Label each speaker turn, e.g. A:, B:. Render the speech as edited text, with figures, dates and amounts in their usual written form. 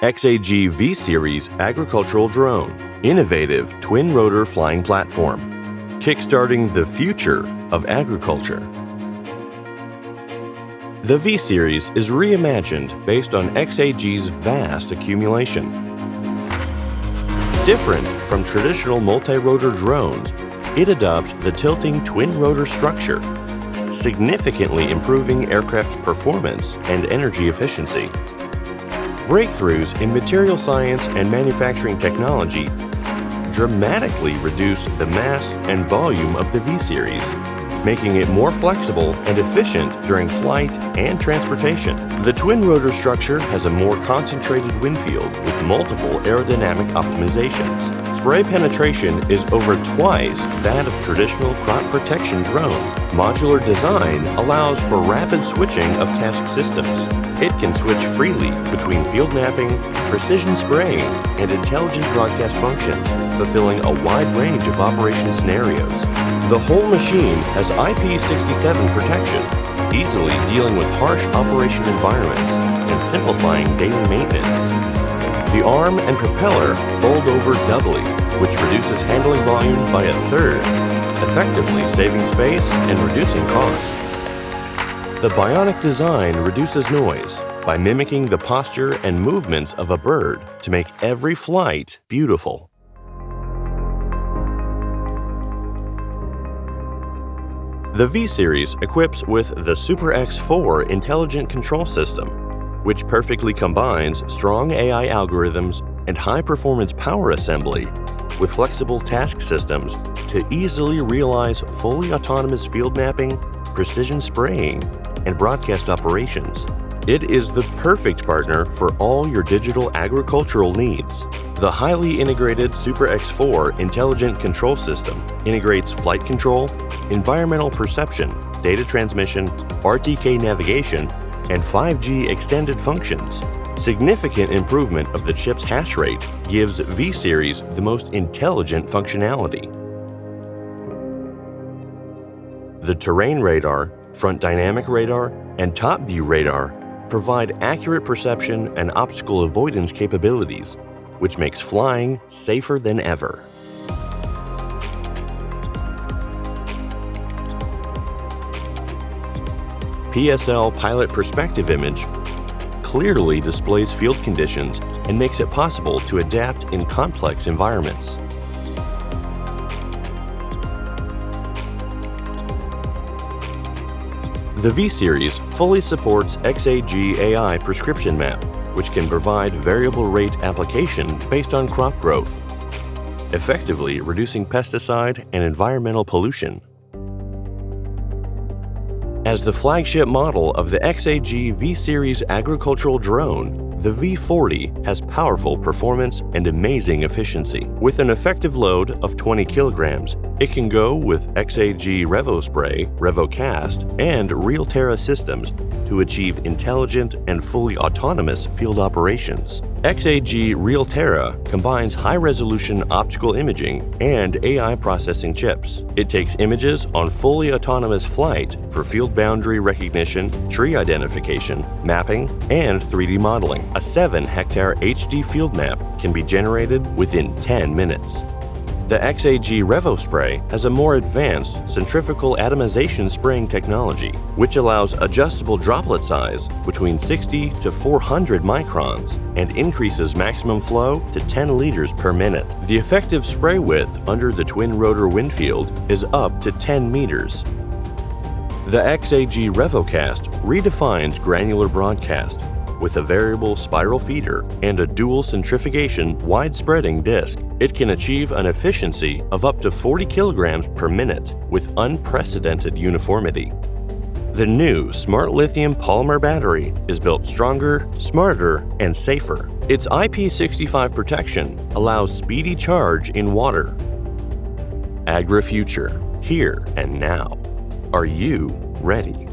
A: XAG V-Series agricultural drone, innovative twin-rotor flying platform, kickstarting the future of agriculture. The V-Series is reimagined based on XAG's vast accumulation. Different from traditional multi-rotor drones, it adopts the tilting twin-rotor structure, significantly improving aircraft performance and energy efficiency. Breakthroughs in material science and manufacturing technology dramatically reduce the mass and volume of the V-Series, making it more flexible and efficient during flight and transportation. The twin-rotor structure has a more concentrated wind field with multiple aerodynamic optimizations. Spray penetration is over twice that of traditional crop protection drone. Modular design allows for rapid switching of task systems. It can switch freely between field mapping, precision spraying, and intelligent broadcast functions, fulfilling a wide range of operation scenarios. The whole machine has IP67 protection, easily dealing with harsh operation environments and simplifying daily maintenance. The arm and propeller fold over doubly, which reduces handling volume by a third, effectively saving space and reducing cost. The bionic design reduces noise by mimicking the posture and movements of a bird to make every flight beautiful. The V-Series equips with the Super X4 intelligent control system, which perfectly combines strong AI algorithms and high-performance power assembly with flexible task systems to easily realize fully autonomous field mapping, precision spraying, and broadcast operations. It is the perfect partner for all your digital agricultural needs. The highly integrated Super X4 intelligent control system integrates flight control, environmental perception, data transmission, RTK navigation, and 5G extended functions. Significant improvement of the chip's hash rate gives V-Series the most intelligent functionality. The terrain radar, front dynamic radar, and top view radar provide accurate perception and obstacle avoidance capabilities, which makes flying safer than ever. PSL Pilot Perspective Image clearly displays field conditions and makes it possible to adapt in complex environments. The V-Series fully supports XAG AI prescription map, which can provide variable rate application based on crop growth, effectively reducing pesticide and environmental pollution. As the flagship model of the XAG V-Series agricultural drone, the V40 has powerful performance and amazing efficiency. With an effective load of 20 kilograms, it can go with XAG RevoSpray, RevoCast, and RealTerra systems to achieve intelligent and fully autonomous field operations. XAG RealTerra combines high-resolution optical imaging and AI processing chips. It takes images on fully autonomous flight for field boundary recognition, tree identification, mapping, and 3D modeling. A 7-hectare HD field map can be generated within 10 minutes. The XAG RevoSpray has a more advanced centrifugal atomization spraying technology, which allows adjustable droplet size between 60 to 400 microns and increases maximum flow to 10 liters per minute. The effective spray width under the twin-rotor wind field is up to 10 meters. The XAG RevoCast redefines granular broadcast with a variable spiral feeder and a dual centrifugation wide-spreading disc. It can achieve an efficiency of up to 40 kilograms per minute with unprecedented uniformity. The new Smart Lithium polymer battery is built stronger, smarter, and safer. Its IP65 protection allows speedy charge in water. AgriFuture, here and now. Are you ready?